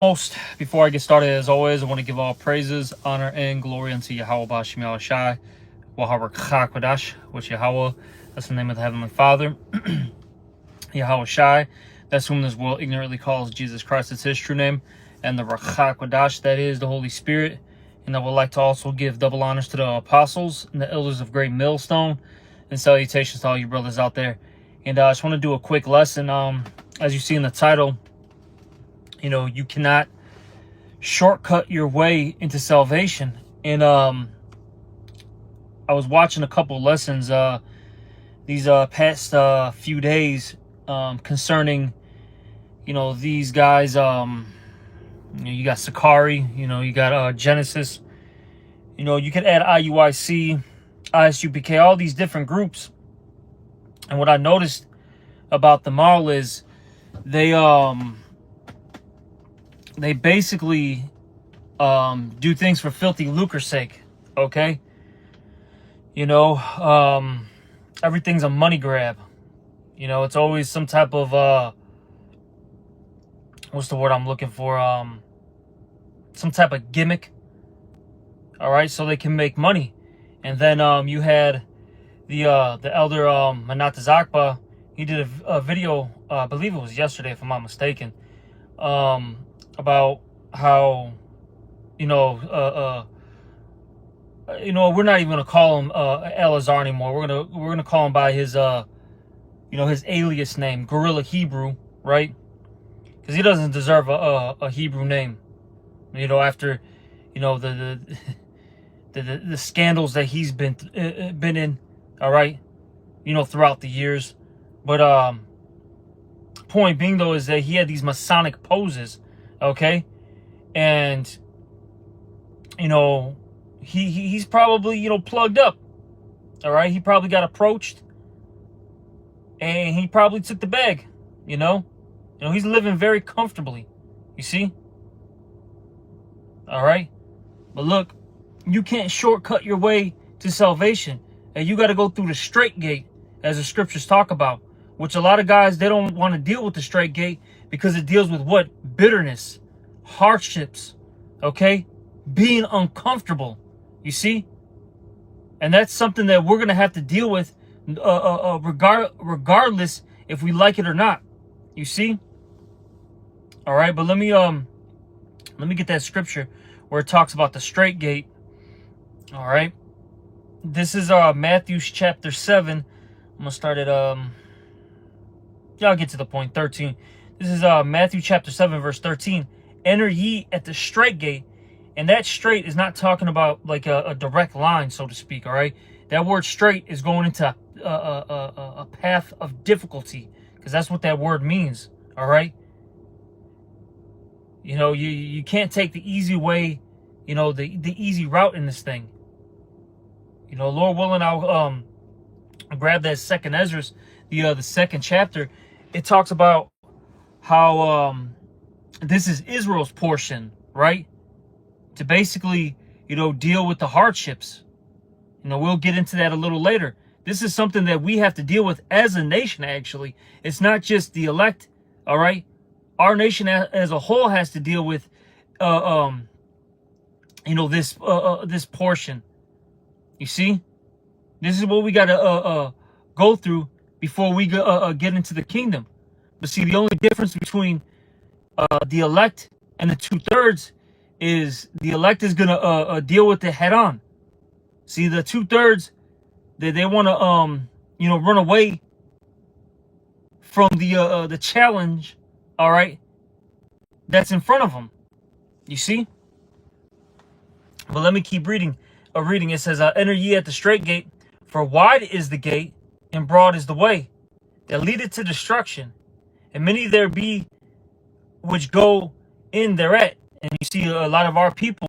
Most before I get started, as always, I want to give all praises, honor, and glory unto Yahweh Bashim Yahushai, Wahar Chakwadash, which Yahweh, that's the name of the Heavenly Father, Yahweh Shai, that's whom this world ignorantly calls Jesus Christ, it's his true name, and the Rachakwadash, that is the Holy Spirit. And I would like to also give double honors to the apostles and the elders of Great Millstone, and salutations to all you brothers out there. And I just want to do a quick lesson. As you see in the title, you cannot shortcut your way into salvation. And I was watching a couple lessons these past few days concerning these guys. You got Sakari, you got Genesis, you could add IUIC, ISUPK, all these different groups. And what I noticed about them all is they basically do things for filthy lucre's sake. Okay, everything's a money grab. It's always some type of what's the word I'm looking for? Some type of gimmick. All right, so they can make money. And then you had the elder Manat Zakba. He did a video, I believe it was yesterday, if I'm not mistaken, about how we're not even gonna call him Elazar anymore. We're gonna call him by his his alias name, Gorilla Hebrew, right? Because he doesn't deserve a Hebrew name. After the scandals that he's been in, all right, throughout the years. But point being though is that he had these Masonic poses, okay, and he's probably plugged up, all right. He probably got approached, and he probably took the bag, he's living very comfortably, you see. All right, but look, you can't shortcut your way to salvation, and you got to go through the straight gate, as the scriptures talk about. Which a lot of guys, they don't want to deal with the straight gate because it deals with what? Bitterness, hardships, okay, being uncomfortable. You see, and that's something that we're gonna have to deal with, regardless if we like it or not. You see. All right, but let me get that scripture where it talks about the straight gate. All right, this is Matthew chapter 7. I'm gonna start at I'll get to the point. 13. This is Matthew chapter 7 verse 13. Enter ye at the straight gate, and that straight is not talking about like a direct line, so to speak. All right, that word straight is going into a path of difficulty, because that's what that word means. All right. You can't take the easy way, the easy route in this thing. Lord willing, I'll grab that second Ezra, the second chapter. It talks about how this is Israel's portion, right? To basically, deal with the hardships. We'll get into that a little later. This is something that we have to deal with as a nation, actually. It's not just the elect, all right? Our nation as a whole has to deal with, this portion. You see, this is what we got to go through before we get into the kingdom. But see, the only difference between the elect and the 2/3 is the elect is gonna deal with it head on. See, the 2/3 they want to run away from the challenge. All right, that's in front of them. You see? But let me keep reading. It says, enter ye at the straight gate, for wide is the gate, and broad is the way that leadeth to destruction, and many there be which go in thereat. And you see a lot of our people,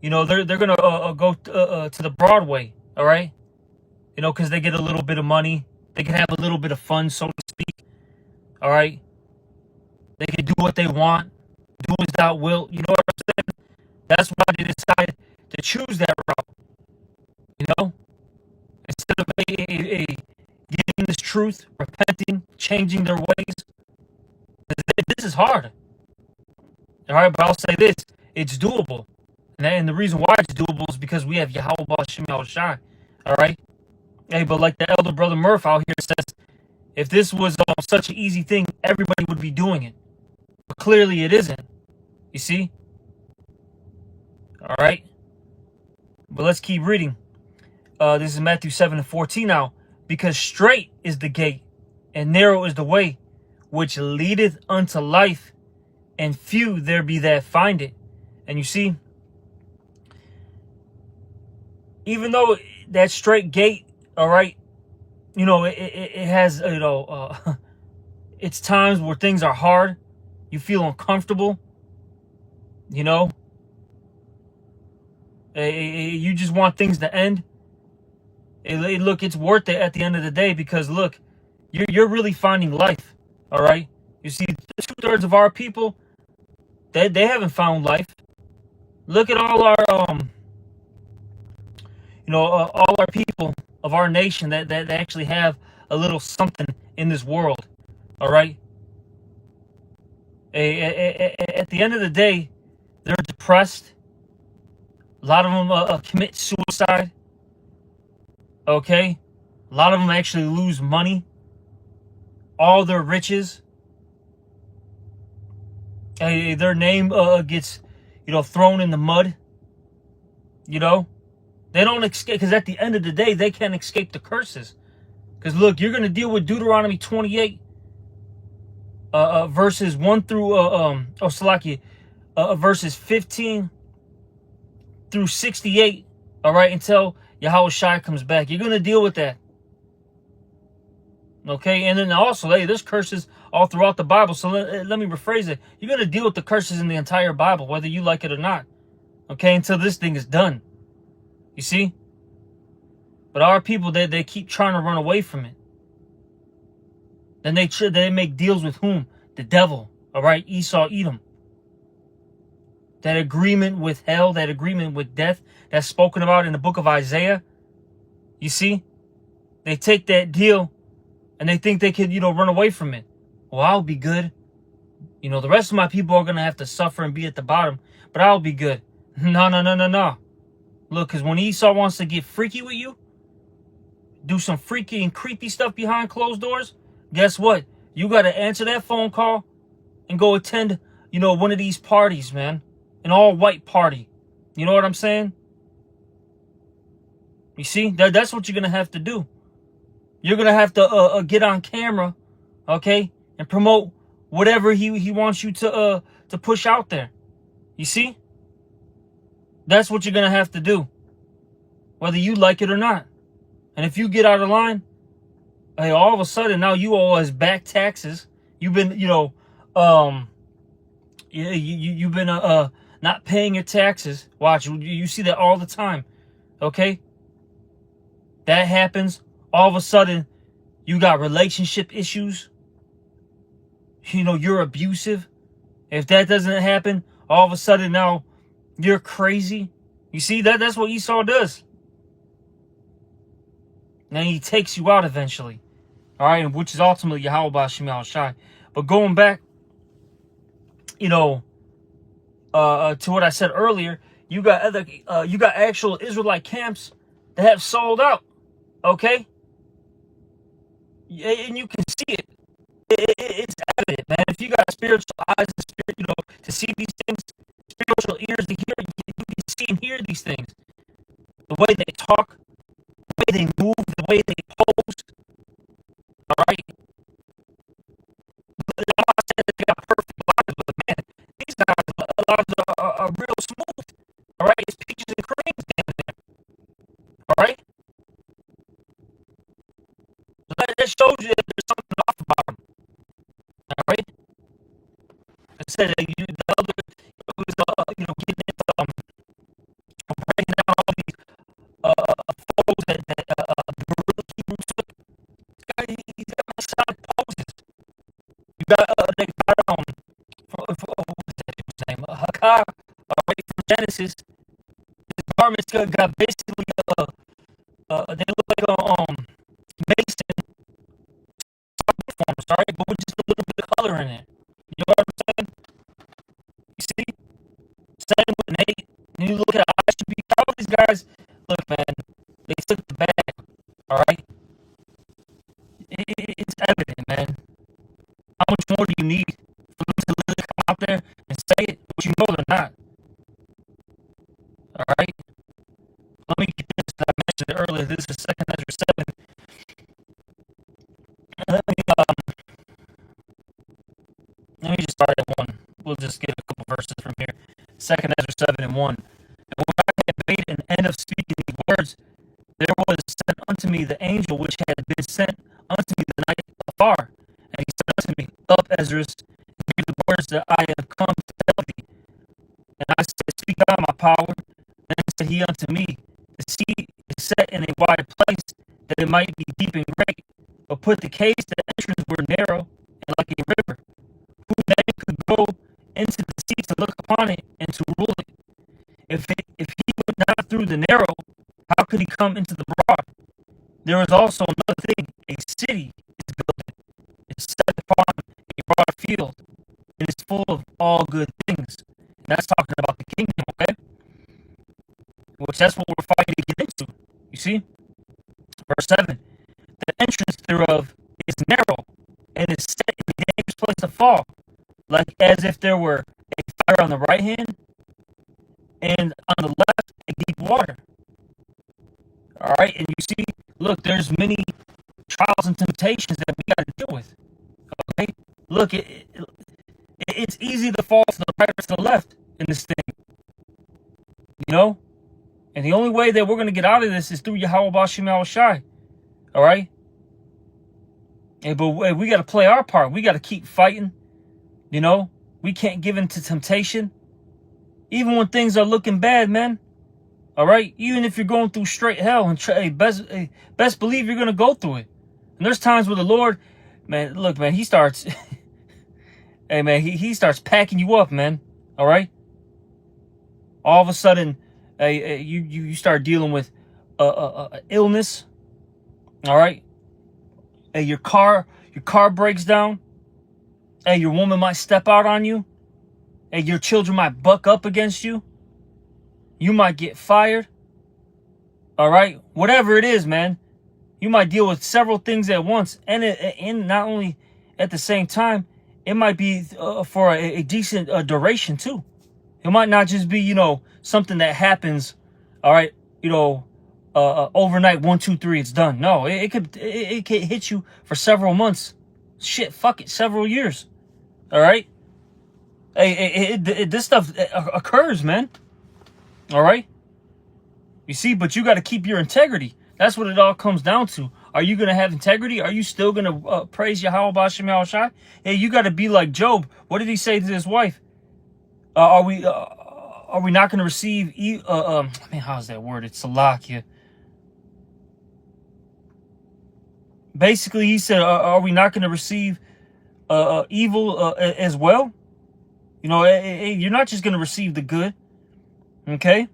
they're gonna go to the broad way, all right? Because they get a little bit of money, they can have a little bit of fun, so to speak, all right? They can do what they want, do as thou wilt. You know what I'm saying? That's why they decided to choose that route. Instead of getting this truth, repenting, changing their ways. This is hard. All right, but I'll say this: it's doable, and the reason why it's doable is because we have Yahweh Ba'Shem Yahushai. All right. Hey, but like the elder brother Murph out here says, if this was such an easy thing, everybody would be doing it. But clearly, it isn't. You see? All right. But let's keep reading. This is Matthew 7:14 now. Because straight is the gate, and narrow is the way, which leadeth unto life, and few there be that find it. And you see, even though that straight gate, all right, you know, it has, you know, it's times where things are hard, you feel uncomfortable, you know, you just want things to end. Look, it's worth it at the end of the day, because look, you're really finding life. All right, you see, 2/3 of our people, they haven't found life. Look at all our all our people of our nation that actually have a little something in this world. All right, at the end of the day, they're depressed. A lot of them commit suicide. Okay, a lot of them actually lose money, all their riches. Their name gets, you know, thrown in the mud. You know, they don't escape, because at the end of the day, they can't escape the curses. Because look, you're going to deal with Deuteronomy 28, verses 1 through verses 15 through 68. All right, until Yahweh Shai comes back, you're going to deal with that. Okay, and then also, hey, there's curses all throughout the Bible. So let me rephrase it. You're going to deal with the curses in the entire Bible, whether you like it or not. Okay, until this thing is done. You see? But our people, they keep trying to run away from it. Then they make deals with whom? The devil. All right, Esau, Edom. That agreement with hell, that agreement with death, that's spoken about in the book of Isaiah. You see? They take that deal and they think they can, you know, run away from it. Well, I'll be good. You know, the rest of my people are going to have to suffer and be at the bottom, but I'll be good. No. Look, because when Esau wants to get freaky with you, do some freaky and creepy stuff behind closed doors, guess what? You got to answer that phone call and go attend, you know, one of these parties, man. An all-white party. You know what I'm saying? You see? That's what you're going to have to do. You're going to have to get on camera, okay, and promote whatever he wants you to push out there. You see? That's what you're going to have to do, whether you like it or not. And if you get out of line, hey, all of a sudden now you owe us back taxes. You've been, you know, you've been not paying your taxes. Watch, you see that all the time, okay? That happens. All of a sudden, you got relationship issues. You know, you're abusive. If that doesn't happen, all of a sudden now you're crazy. You see, that's what Esau does. And he takes you out eventually. All right, which is ultimately Yahweh Ba'Shem Yahushai. But going back, you know, to what I said earlier, you got actual Israelite camps that have sold out. Okay? And you can see it. It's evident, man. If you got spiritual eyes and spirit, you know, to see these things, spiritual ears to hear, you can see and hear these things. The way they talk, the way they move, the way they pose. All right? I'm not saying that they got perfect lives, but man, these guys, a lot of them are real smooth. All right? It's peaches and creams down there. All right? So that shows you that there's something off about them. All right? I said the elder was, you know, getting into breaking down all these photos that the gorilla Hebrew took. He's got Masonic poses. You got they got what was that dude's name? Hakar, right from Genesis. His garments got basically they look like Mason uniforms, all right, but with just a little bit of color in it. You know what I'm saying? You see? same with Nate. And you look at ISB, all these guys. Look, man, they took the bag. All right, it's evident, man. How much more do you need for them to literally come out there and say it? But you know they're not. All right. Let me get this. I mentioned it earlier. This is 2 Ezra 7. Let me just start at 1. We'll just get a couple verses from here. 2 Ezra 7 and 1. And when I had made an end of speaking these words, there was sent unto me the angel which had been sent unto me the night afar. And he said unto me, Up, Ezra, and hear the words that I have come to tell thee. And I said, Speak out, my power. Then said he unto me, The sea is set in a wide place, that it might be deep and great. But put the caves, the entrance were narrow, and like a river. Who then could go into the sea to look upon it and to rule it? If he went not through the narrow, how could he come into the broad? There is also another thing. A city is builded. It's set upon a broad field, and it's full of all good things. And that's talking about the kingdom, okay? Which that's what we're fighting to get into. You see? Verse 7. The entrance thereof is narrow, and is set in a dangerous place to fall, like as if there were a fire on the right hand, and on the left a deep water. All right, and you see, look, there's many trials and temptations that we got to deal with. Okay, look, it's easy to fall to the right or to the left in this thing, you know. And the only way that we're going to get out of this is through Yahweh Bashim Al-Shai. All right? Hey, but we got to play our part. We got to keep fighting. You know? We can't give in to temptation. Even when things are looking bad, man. All right? Even if you're going through straight hell, and best believe you're going to go through it. And there's times where the Lord, man, look, man, he starts, hey, man, he starts packing you up, man. All right? All of a sudden, you start dealing with illness. All right. Hey, your car breaks down. Hey, your woman might step out on you. Hey, your children might buck up against you. You might get fired. All right. Whatever it is, man. You might deal with several things at once, and not only at the same time. It might be for a decent duration too. It might not just be, something that happens, all right, overnight, 1, 2, 3, it's done. No, it could hit you for several months. Shit, fuck it, several years. All right? Hey, this stuff occurs, man. All right? You see, but you got to keep your integrity. That's what it all comes down to. Are you going to have integrity? Are you still going to praise Yahweh Bashim Al-Shai? Hey, you got to be like Job. What did he say to his wife? Are we not going to receive? How's that word? It's Salakia. Basically, he said, "Are we not going to receive evil as well? You're not just going to receive the good." Okay.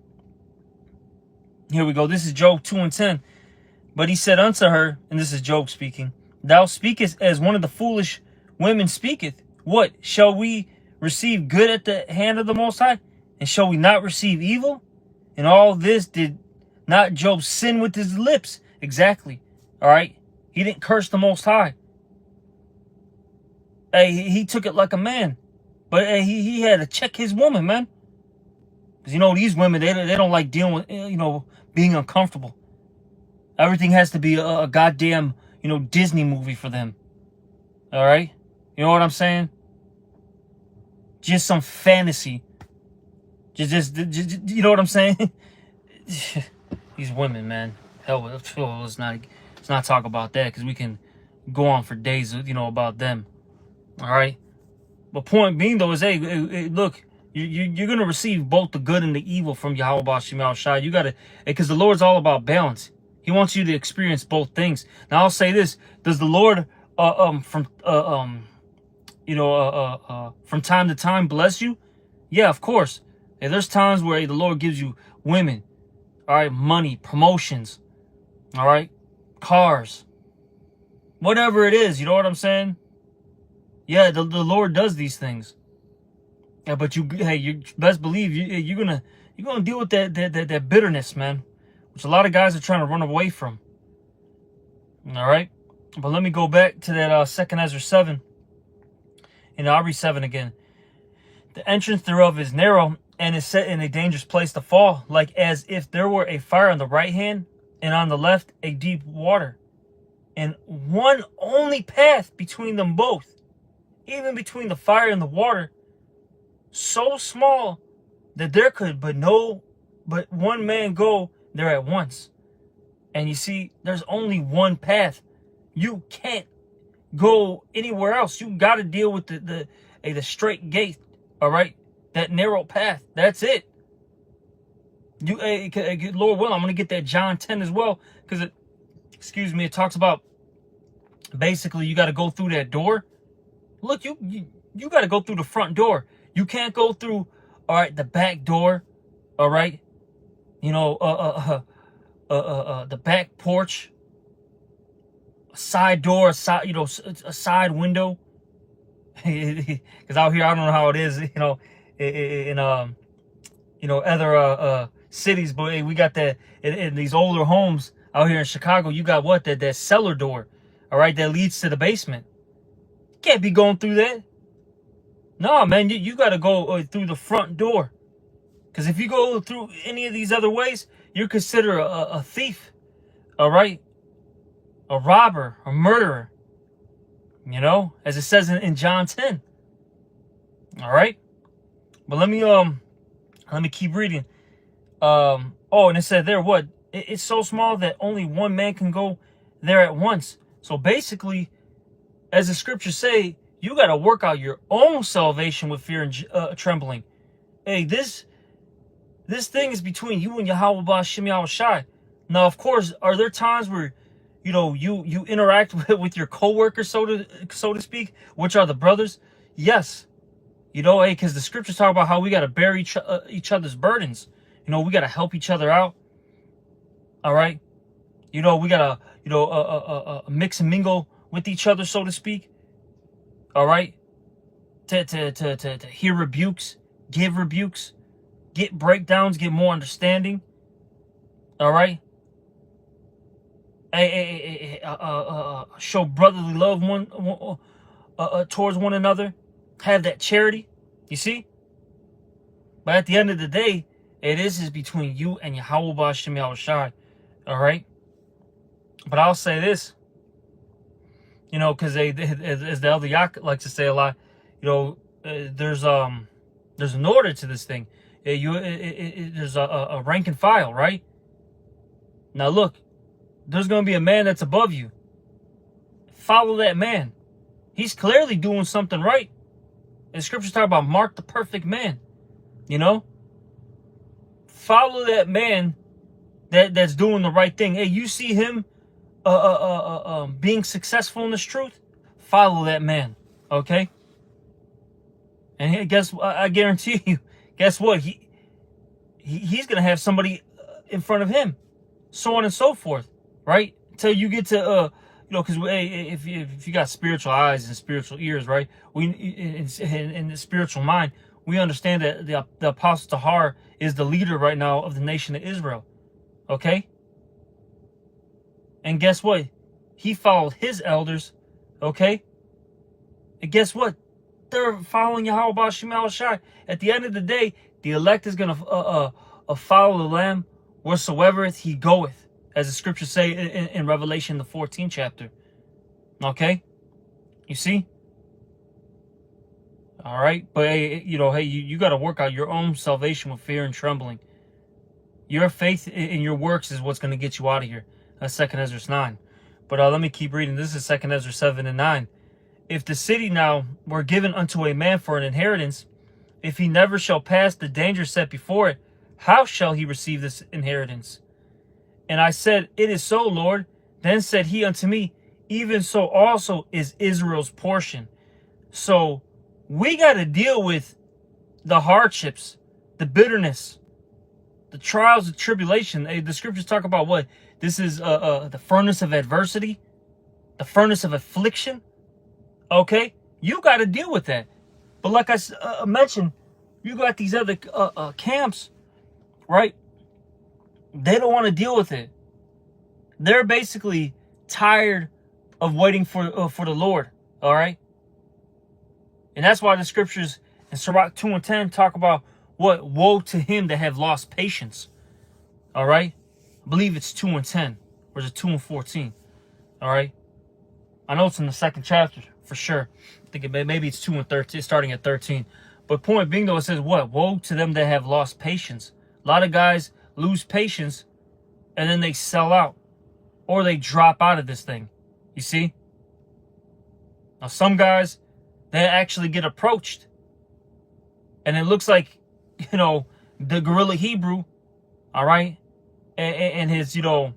Here we go. This is Job 2 and 10. But he said unto her, and this is Job speaking, Thou speakest as one of the foolish women speaketh. What? Shall we receive good at the hand of the Most High? And shall we not receive evil? And all this did not Job sin with his lips? Exactly. All right. He didn't curse the Most High. Hey, he took it like a man. But hey, he had to check his woman, man. Because, these women, they don't like dealing with, being uncomfortable. Everything has to be a goddamn, Disney movie for them. All right? You know what I'm saying? Just some fantasy. Just you know what I'm saying? These women, man. Hell, let's not talk about that, because we can go on for days, about them. All right? But point being, though, is, hey, look, you're going to receive both the good and the evil from Yahweh Bashim Al-Shai. You got to, because the Lord's all about balance. He wants you to experience both things. Now, I'll say this. Does the Lord, from time to time bless you? Yeah, of course. And there's times where the Lord gives you women, all right, money, promotions, all right, cars, whatever it is, you know what I'm saying? Yeah, the Lord does these things. Yeah, but you best believe you're gonna deal with that bitterness, man, which a lot of guys are trying to run away from. All right, but let me go back to that 2nd Ezra 7, and I'll read 7 again. The entrance thereof is narrow, and is set in a dangerous place to fall, like as if there were a fire on the right hand, and on the left a deep water, and one only path between them both, even between the fire and the water, so small that there could but one man go there at once. And you see, there's only one path. You can't go anywhere else. You got to deal with the straight gate. All right, that narrow path. That's it. Lord willing, I'm gonna get that John 10 as well, because it talks about basically you got to go through that door. Look, you got to go through the front door. You can't go through, all right, the back door, all right, the back porch, a side door, a side window. Because out here, I don't know how it is, in other cities, but hey, we got that in these older homes out here in Chicago. You got what that cellar door, all right, that leads to the basement. You can't be going through that. No, man, you got to go through the front door. Because if you go through any of these other ways, you're considered a thief, all right? A robber, a murderer, as it says in John 10. All right? But let me keep reading. And it said there, what? It's so small that only one man can go there at once. So basically, as the scriptures say, you got to work out your own salvation with fear and trembling. Hey, this thing is between you and Yahweh B'Shem Yahushai. Now, of course, are there times where, you interact with your coworkers, so to speak, which are the brothers? Yes. Because the scriptures talk about how we got to bear each other's burdens. We got to help each other out. All right. We got to, mix and mingle with each other, so to speak. All right, to hear rebukes, give rebukes, get breakdowns, get more understanding. All right, show brotherly love towards one another, have that charity. You see, but at the end of the day, it is between you and Yahweh B'Shem Yahushai. All right, but I'll say this. Because as the Elder Yak likes to say a lot, there's an order to this thing. There's a rank and file, right? Now look, there's going to be a man that's above you. Follow that man. He's clearly doing something right. And scriptures talk about Mark the perfect man. Follow that man that's doing the right thing. Hey, you see him being successful in this truth, follow that man, okay? And I guarantee you, guess what? He's gonna have somebody in front of him, so on and so forth, right? Until you get to because if you got spiritual eyes and spiritual ears, right? We in the spiritual mind, we understand that the Apostle Tahar is the leader right now of the nation of Israel, okay? And guess what? He followed his elders, okay? And guess what? They're following Yahweh B'Shem Yahushai. At the end of the day, the elect is going to follow the Lamb wheresoever he goeth, as the scriptures say in Revelation, the 14th chapter. Okay? You see? All right? But, hey, you got to work out your own salvation with fear and trembling. Your faith in your works is what's going to get you out of here. That's 2nd Ezra 9. But let me keep reading. This is 2nd Ezra 7 and 9. If the city now were given unto a man for an inheritance, if he never shall pass the danger set before it, how shall he receive this inheritance? And I said, It is so, Lord. Then said he unto me, Even so also is Israel's portion. So we got to deal with the hardships, the bitterness, the trials, the tribulation. The scriptures talk about what? This is the furnace of adversity, the furnace of affliction. Okay? You got to deal with that. But like I mentioned, You got these other camps, right? They don't want to deal with it. They're basically tired of waiting for the Lord. All right, and that's why the scriptures in Sirach 2:10 talk about what woe to him that have lost patience. All right, I believe it's 2:10, or is it 2:14? All right, I know it's in the second chapter for sure. I think maybe it's 2:13, starting at 13. But point being though, it says what? Woe to them that have lost patience. A lot of guys lose patience and then they sell out or they drop out of this thing. You see? Now some guys, they actually get approached and it looks like, you know, the Gorilla Hebrew, all right, and his, you know,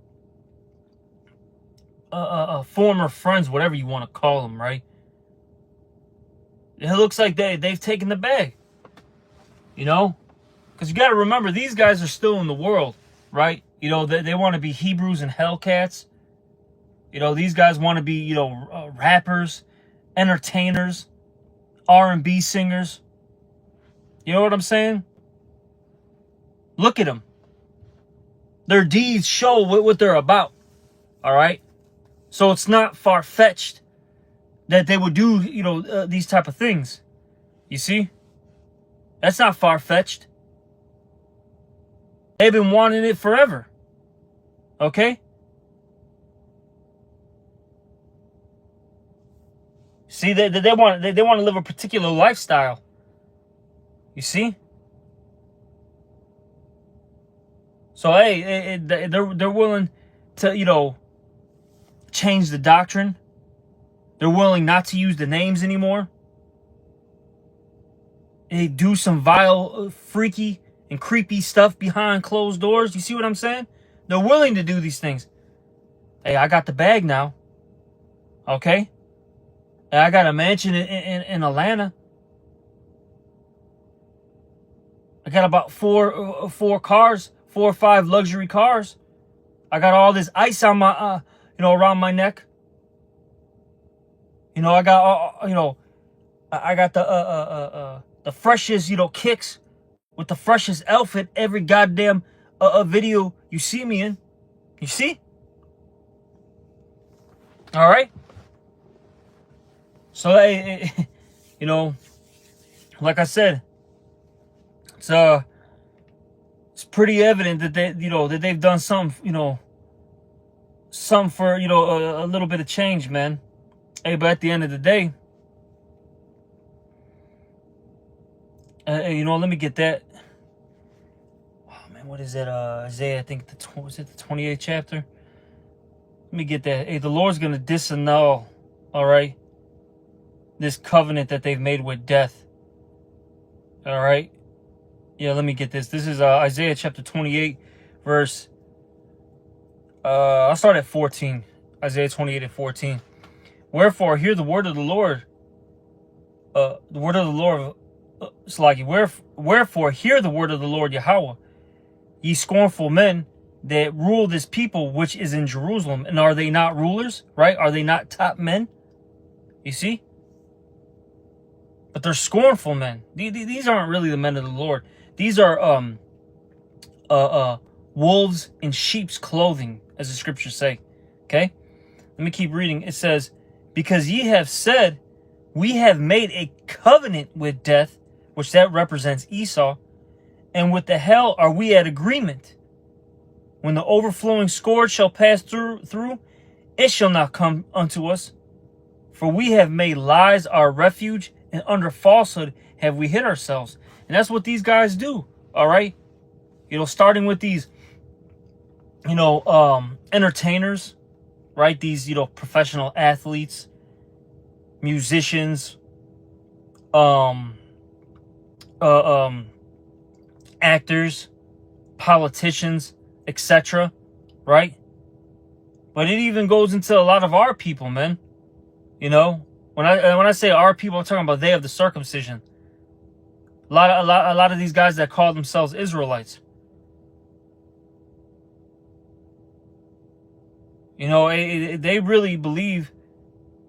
former friends, whatever you want to call them, right? It looks like they've taken the bag, you know? Because you got to remember, these guys are still in the world, right? You know, they want to be Hebrews and Hellcats. You know, these guys want to be, you know, rappers, entertainers, R&B singers. You know what I'm saying? Look at them. Their deeds show what they're about, all right? So it's not far-fetched that they would do, you know, these type of things. You see? That's not far-fetched. They've been wanting it forever. Okay? See, they want to live a particular lifestyle. You see? So hey, they're willing to, you know, change the doctrine. They're willing not to use the names anymore. They do some vile, freaky, and creepy stuff behind closed doors. You see what I'm saying? They're willing to do these things. Hey, I got the bag now. Okay? And I got a mansion in Atlanta. I got about four cars, 4 or 5 luxury cars. I got all this ice on my, you know, around my neck. You know, I got, you know, I got the freshest, you know, kicks with the freshest outfit every goddamn video you see me in. You see? All right. So, you know, like I said, it's pretty evident that that they've done something, you know, something for, you know, a little bit of change, man. Hey, but at the end of the day, you know, let me get that. Oh man, what is that? Isaiah, I think was it the 28th chapter? Let me get that. Hey, the Lord's gonna disannul, all right, this covenant that they've made with death. All right. Yeah, let me get this. This is Isaiah chapter 28, verse. I'll start at 14. Isaiah 28 and 14. Wherefore, hear the word of the Lord. The word of the Lord, Slagi. Wherefore, hear the word of the Lord Yahweh, ye scornful men that rule this people which is in Jerusalem. And are they not rulers? Right? Are they not top men? You see? But they're scornful men. These aren't really the men of the Lord. These are wolves in sheep's clothing, as the scriptures say. Okay? Let me keep reading. It says, because ye have said, we have made a covenant with death, which that represents Esau, and with the hell are we at agreement. When the overflowing scourge shall pass through, it shall not come unto us. For we have made lies our refuge, and under falsehood have we hid ourselves. And that's what these guys do, all right? You know, starting with these, you know, entertainers, right? These, you know, professional athletes, musicians, actors, politicians, etc., right? But it even goes into a lot of our people, man. You know, when I say our people, I'm talking about they of the circumcision. A lot of these guys that call themselves Israelites. You know, they really believe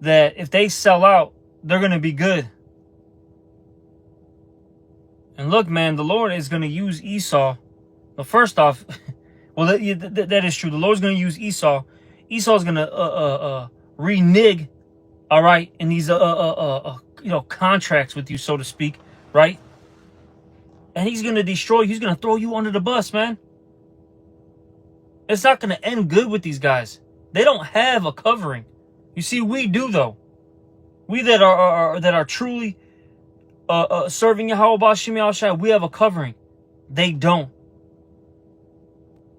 that if they sell out, they're going to be good. And look, man, the Lord is going to use Esau. Well, first off, well, that is true. The Lord's going to use Esau. Esau's going to renege, all right, in these contracts with you, so to speak, right? And he's going to destroy. He's going to throw you under the bus, man. It's not going to end good with these guys. They don't have a covering. You see, we do though. We that are truly serving Yahweh B'Shem Yahushua, we have a covering. They don't.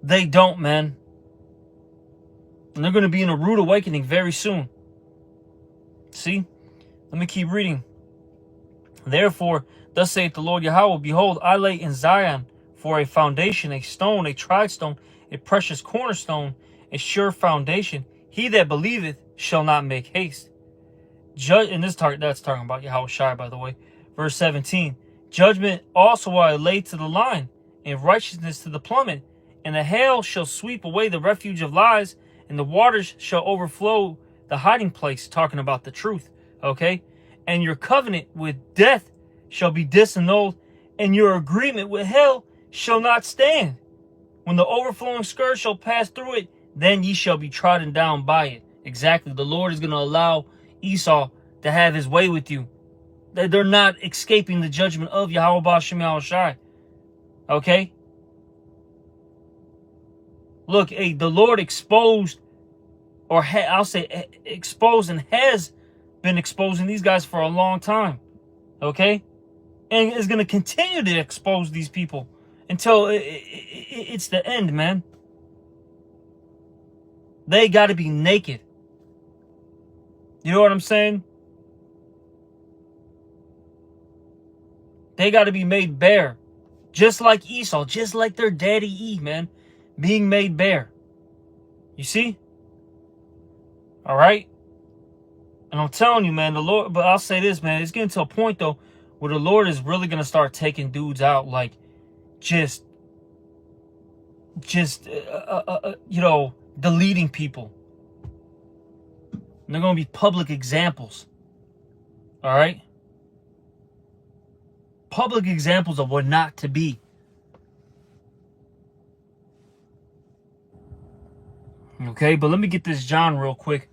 They don't, man. And they're going to be in a rude awakening very soon. See? Let me keep reading. Therefore, thus saith the Lord Yahweh, behold, I lay in Zion for a foundation, a stone, a tried stone, a precious cornerstone, a sure foundation. He that believeth shall not make haste. Judge, and that's talking about Yahweh Shai, by the way. Verse 17. Judgment also will I lay to the line, and righteousness to the plummet, and the hail shall sweep away the refuge of lies, and the waters shall overflow the hiding place, talking about the truth. Okay? And your covenant with death shall be disannulled, and your agreement with hell shall not stand. When the overflowing scourge shall pass through it, then ye shall be trodden down by it. Exactly. The Lord is going to allow Esau to have his way with you. They're not escaping the judgment of Yahweh B'Shem Yahushai. Okay? Look, the Lord exposed, or I'll say exposed, and has been exposing these guys for a long time. Okay? And is going to continue to expose these people until it's the end, man. They got to be naked. You know what I'm saying? They got to be made bare. Just like Esau, just like their daddy Eve, man. Being made bare. You see? All right? And I'm telling you, man, the Lord, but I'll say this, man, it's getting to a point, though, where the Lord is really going to start taking dudes out, like, just deleting people. And they're going to be public examples. All right? Public examples of what not to be. Okay, but let me get this John real quick.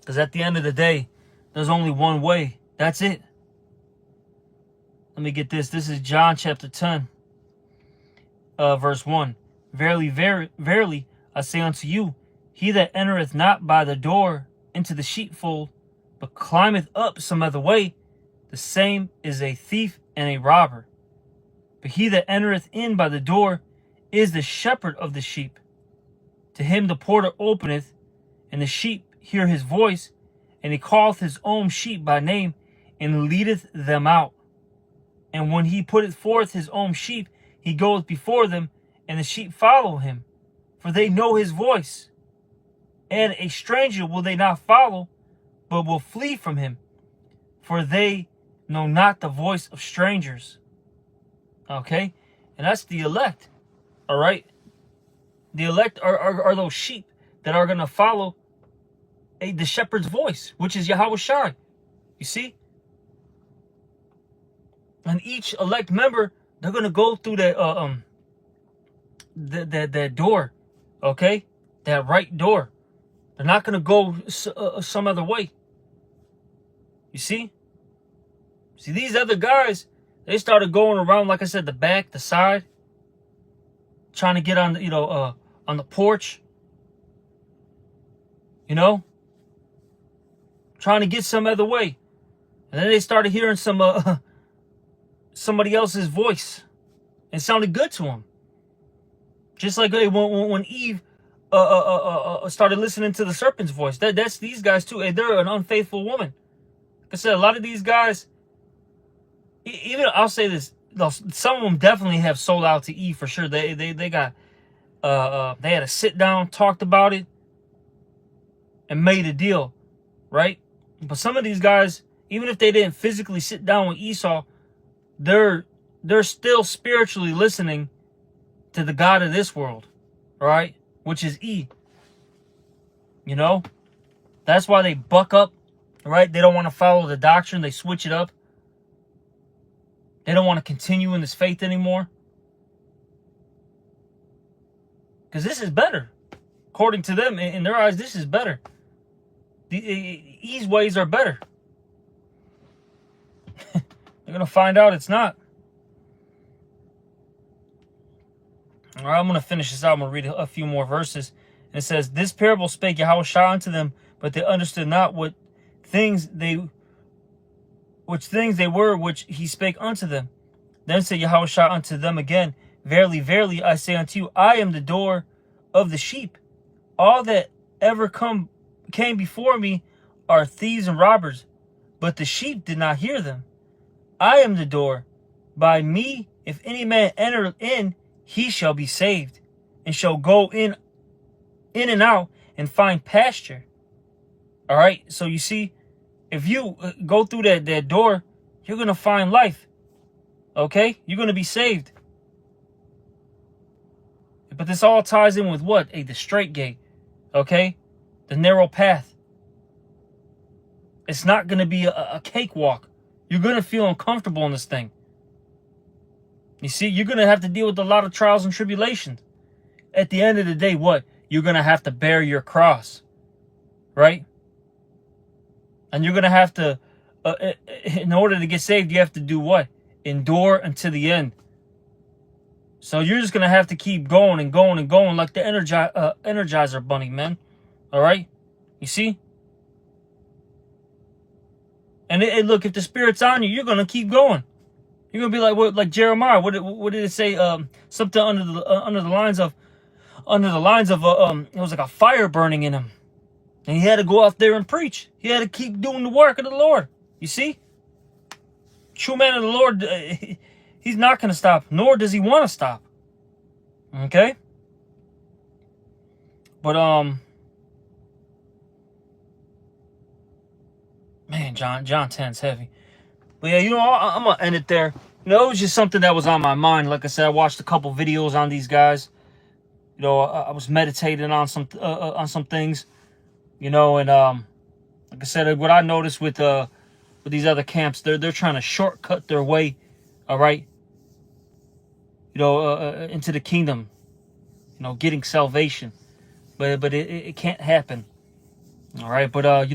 Because at the end of the day, there's only one way. That's it. Let me get this. This is John chapter 10, verse 1. Verily, verily, I say unto you, he that entereth not by the door into the sheepfold, but climbeth up some other way, the same is a thief and a robber. But he that entereth in by the door is the shepherd of the sheep. To him the porter openeth, and the sheep hear his voice, and he calleth his own sheep by name, and leadeth them out. And when he putteth forth his own sheep, he goeth before them, and the sheep follow him, for they know his voice. And a stranger will they not follow, but will flee from him, for they know not the voice of strangers. Okay? And that's the elect. All right? The elect are those sheep that are going to follow the shepherd's voice, which is Yahweh Shai. You see? And each elect member, they're going to go through that door. Okay? That right door. They're not going to go some other way. You see? See, these other guys, they started going around, like I said, the back, the side, trying to get on the, on the porch. You know? Trying to get some other way. And then they started hearing somebody else's voice. It sounded good to them. Just like when Eve started listening to the serpent's voice. That's these guys too. Hey, they're an unfaithful woman. Like I said, a lot of these guys, even I'll say this, some of them definitely have sold out to Eve for sure. They got they had a sit down, talked about it, and made a deal, right? But some of these guys, even if they didn't physically sit down with Esau, they're still spiritually listening to the God of this world, right? Which is E. You know? That's why they buck up, right? They don't want to follow the doctrine. They switch it up. They don't want to continue in this faith anymore. Because this is better. According to them, in their eyes, this is better. These ways are better. They're going to find out it's not. All right, I'm going to finish this out. I'm going to read a few more verses. And it says, this parable spake Yahushua unto them, but they understood not which things they were which he spake unto them. Then said Yahushua unto them again, verily, verily, I say unto you, I am the door of the sheep. All that ever came before me are thieves and robbers, but the sheep did not hear them. I am the door. By me, if any man enter in, he shall be saved, and shall go in and out, and find pasture. All right, so you see, if you go through that door, you're going to find life. Okay? You're going to be saved. But this all ties in with what? The straight gate. Okay? The narrow path. It's not going to be a cakewalk. You're going to feel uncomfortable in this thing. You see, you're going to have to deal with a lot of trials and tribulations. At the end of the day, what? You're going to have to bear your cross. Right? And you're going to have to, in order to get saved, you have to do what? Endure until the end. So you're just going to have to keep going and going and going like the Energizer Bunny, man. All right? You see? And look, if the Spirit's on you, you're going to keep going. You're going to be like what, like Jeremiah. What did it say? Something under the lines of it was like a fire burning in him. And he had to go out there and preach. He had to keep doing the work of the Lord. You see? True man of the Lord, he's not going to stop, nor does he want to stop. Okay? But, man, John 10's heavy. But yeah, I'm going to end it there. It was just something that was on my mind. Like I said, I watched a couple videos on these guys. I was meditating on some things. And like I said, what I noticed with these other camps, they're trying to shortcut their way, all right, into the kingdom, getting salvation, but it can't happen, all right. But I'm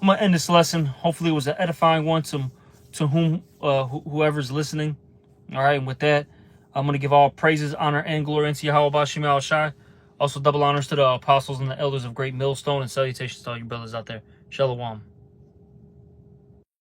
gonna end this lesson. Hopefully, it was an edifying one to whoever's listening, all right. And with that, I'm gonna give all praises, honor, and glory unto Yahweh Bashim Al Shai. Also, double honors to the apostles and the elders of Great Millstone, and salutations to all you brothers out there. Shalom.